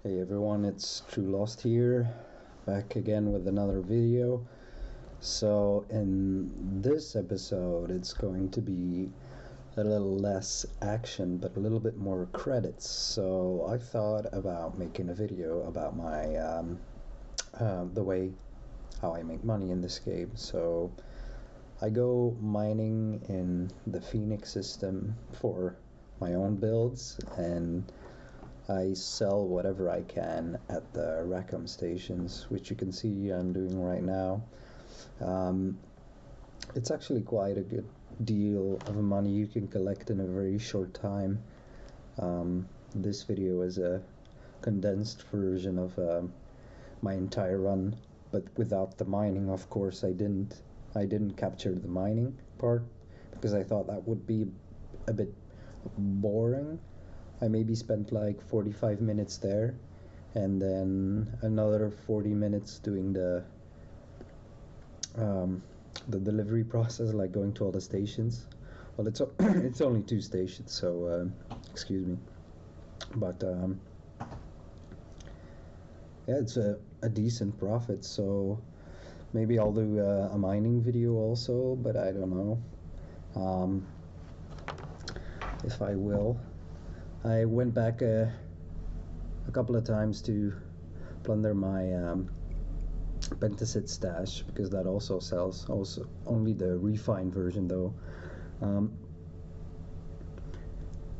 Hey everyone, it's True Lost here, back again with another video. So in this episode it's going to be a little less action but a little bit more credits. So I thought about making a video about my the way how I make money in this game. So I go mining in the Phoenix system for my own builds, and I sell whatever I can at the Rackham stations, which you can see I'm doing right now. It's actually quite a good deal of money you can collect in a very short time. This video is a condensed version of my entire run, but without the mining. Of course, I didn't capture the mining part because I thought that would be a bit boring. I maybe spent like 45 minutes there, and then another 40 minutes doing the delivery process, like going to all the stations. Well, it's only 2 stations, so excuse me. But yeah, it's a decent profit. So maybe I'll do a mining video also, but I don't know if I will. I went back a couple of times to plunder my Pentasit stash, because that also sells, also only the refined version though.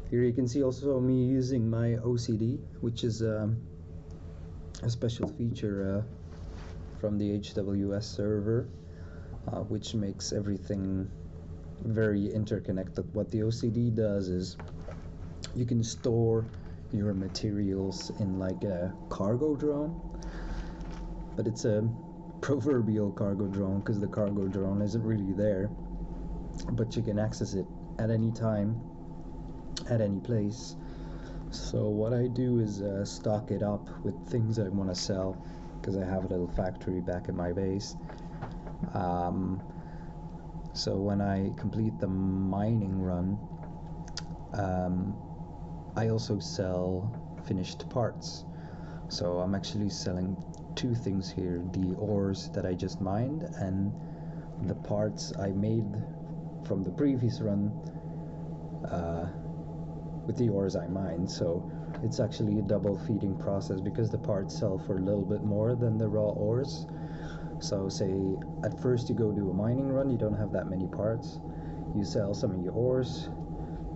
Here you can see also me using my OCD, which is a special feature from the HWS server, which makes everything very interconnected. What the OCD does is you can store your materials in like a cargo drone, but it's a proverbial cargo drone because the cargo drone isn't really there, but you can access it at any time, at any place. So what I do is stock it up with things I want to sell, because I have a little factory back at my base. So when I complete the mining run, I also sell finished parts. So I'm actually selling 2 things here: the ores that I just mined and the parts I made from the previous run with the ores I mined. So it's actually a double feeding process, because the parts sell for a little bit more than the raw ores. So say at first you go do a mining run, you don't have that many parts, you sell some of your ores,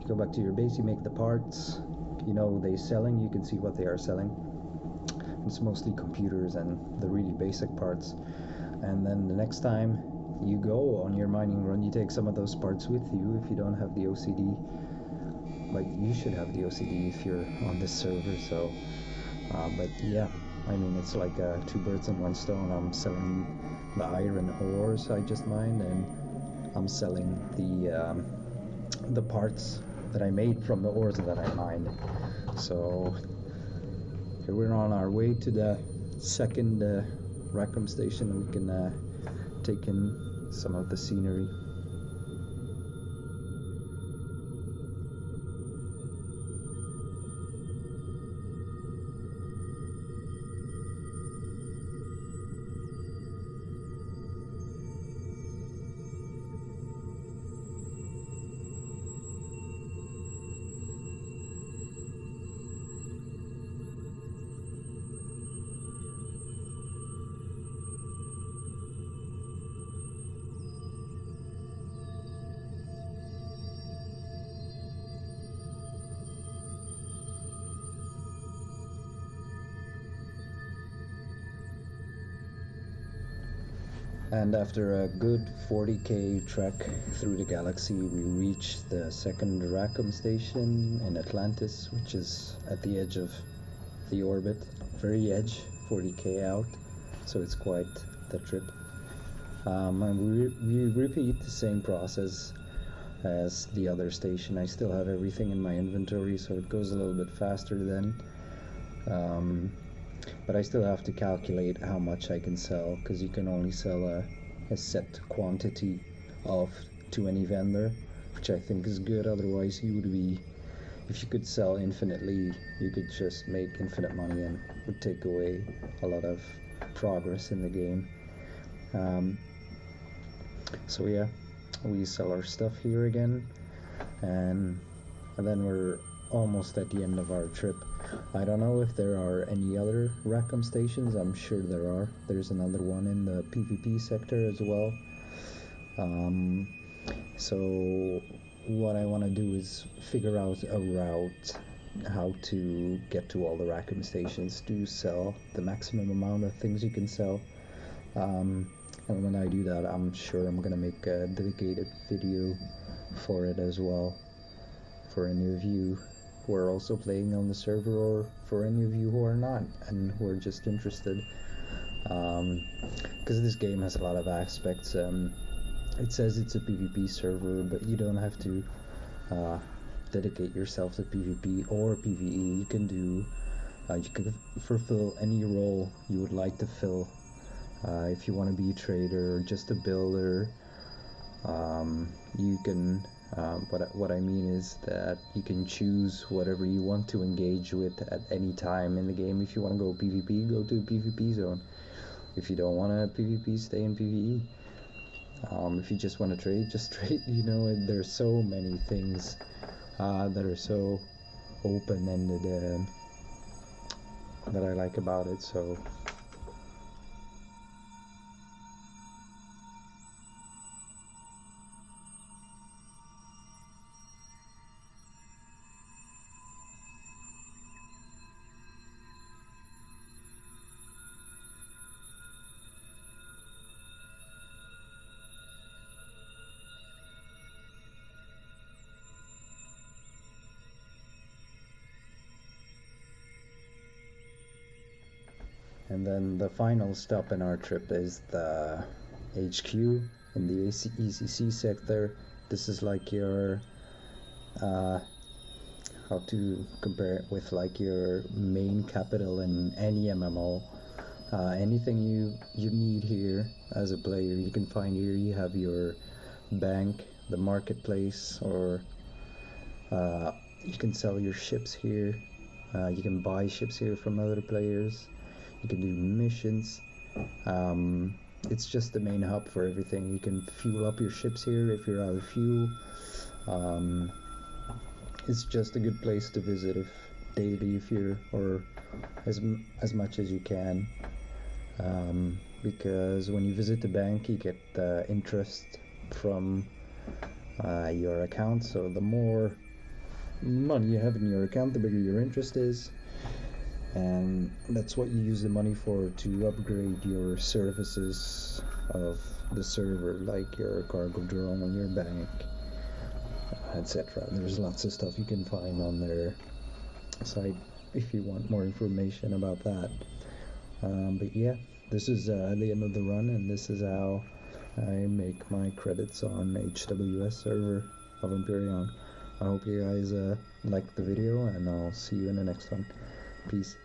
you go back to your base, you make the parts, you know they're selling, you can see what they are selling. It's mostly computers and the really basic parts. And then the next time you go on your mining run, you take some of those parts with you if you don't have the OCD. Like, you should have the OCD if you're on this server. So but yeah, I mean, it's like 2 birds in 1 stone. I'm selling the iron ores I just mined, and I'm selling the parts that I made from the ores that I mined. So here we're on our way to the second Rackham station, and we can take in some of the scenery. And after a good 40k trek through the galaxy, we reach the second Rackham station in Atlantis, which is at the edge of the orbit. Very edge, 40k out, so it's quite the trip. And we repeat the same process as the other station. I still have everything in my inventory, so it goes a little bit faster then. But I still have to calculate how much I can sell, because you can only sell a set quantity to any vendor, which I think is good. Otherwise you would be if you could sell infinitely, you could just make infinite money and would take away a lot of progress in the game. So yeah, we sell our stuff here again, and then we're almost at the end of our trip. I don't know if there are any other Rackham stations. I'm sure there are. There's another one in the PvP sector as well. So what I want to do is figure out a route how to get to all the Rackham stations to sell the maximum amount of things you can sell. And when I do that, I'm sure I'm gonna make a dedicated video for it as well, for any of you who are also playing on the server, or for any of you who are not and who are just interested, because this game has a lot of aspects. It says it's a PvP server, but you don't have to dedicate yourself to PvP or PvE. You can do, you can fulfill any role you would like to fill. If you want to be a trader or just a builder, you can. What I mean is that you can choose whatever you want to engage with at any time in the game. If you want to go PvP, go to a PvP zone. If you don't want to PvP, stay in PvE. If you just want to trade, just trade. You know, there's so many things that are so open-ended that I like about it. So and then the final stop in our trip is the HQ in the ECC sector. This is like your, how to compare it with like your main capital in any MMO. Anything you need here as a player, you can find here. You have your bank, the marketplace, or you can sell your ships here. You can buy ships here from other players. You can do missions. It's just the main hub for everything. You can fuel up your ships here if you're out of fuel. It's just a good place to visit if daily, if you're, or as much as you can, because when you visit the bank, you get interest from your account. So the more money you have in your account, the bigger your interest is. And that's what you use the money for, to upgrade your services of the server, like your cargo drone and your bank, etc. There's lots of stuff you can find on their site if you want more information about that. But yeah, this is the end of the run, and this is how I make my credits on HWS server of Empyrion. I hope you guys liked the video, and I'll see you in the next one. Peace.